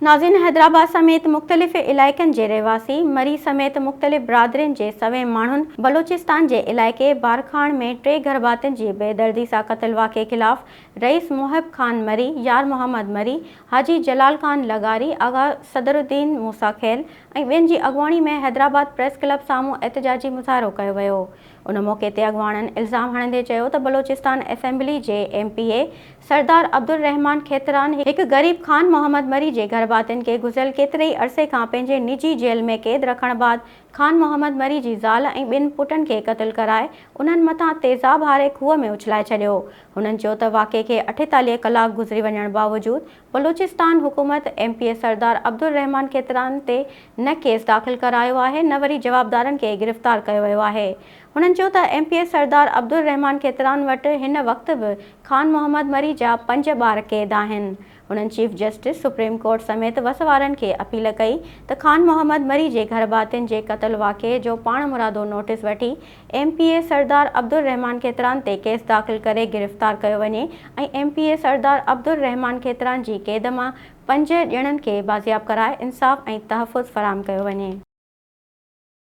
नाज़रीन, हैदराबाद समेत मुख़्तलिफ़ इलाइक़नि जे रहवासी मरी समेत मुख़्तलिफ़ बिरादरियुनि जे सवें माण्हुनि बलोचिस्तान जे इलाइक़े बारखान में 3 गर्भातियुनि जी बेदर्दी सां क़त्ल वाक़े ख़िलाफ़ रईस मुहिब ख़ान मरी, यार मोहम्मद मरी, हाजी जलाल ख़ान लगारी, आगा सदरुद्दीन मूसा खैल ऐं ॿियनि जी अॻुवाणी में हैदराबाद प्रेस क्लब साम्हूं एहतिजाजी मुज़ाहिरो कयो वियो। उन मौक़े ते अॻुवाणनि इल्ज़ाम हणंदे चयो त बलोचिस्तान असेंबली जे MPA सरदार अब्दुल रहमान खेतरान हिकु ग़रीब ख़ान मोहम्मद मरी जे गर्भातियुनि खे गुज़िरियल केतिरे ई अरसे खां पंहिंजे निजी जेल में क़ैद रखण बैदि ख़ान मोहम्मद मरी जी ज़ाल ऐं ॿिनि पुटनि खे क़त्ल कराए उन्हनि मथां तेज़ाब हारे खूह में उछलाए छॾियो। हुननि चयो त वाक़े खे 48 कलाक गुज़री वञण बावजूदि बलोचिस्तान हुकूमत MPA सरदार अब्दुल रहमान खेतरान ते न केस दाख़िल करायो आहे, न वरी जवाबदारनि खे गिरफ़्तार कयो वियो आहे। हुननि चयो त MPA सरदार अब्दुल रहमान खेतरान वटि हिन वक़्तु बि ख़ान मोहम्मद मरी जा 5 ॿार क़ैद आहिनि। हुननि चीफ जस्टिस सुप्रीम कोर्ट समेत वसवारनि खे अपील कई त ख़ान मोहम्मद मरी जे गर्भातियुनि जे क़त्ल वाक़े जो पाण मुरादो नोटिस वठी MPA सरदार अब्दुल रहमान खेतरान ते केस दाख़िल करे गिरफ़्तार कयो वञे ऐं MPA सरदार अब्दुल रहमान खेतरान जी क़ैद मां 5 ॼणनि खे बाज़ियाब कराए इंसाफ़ ऐं तहफ़्फ़ुज़ फ़राहम कयो वञे।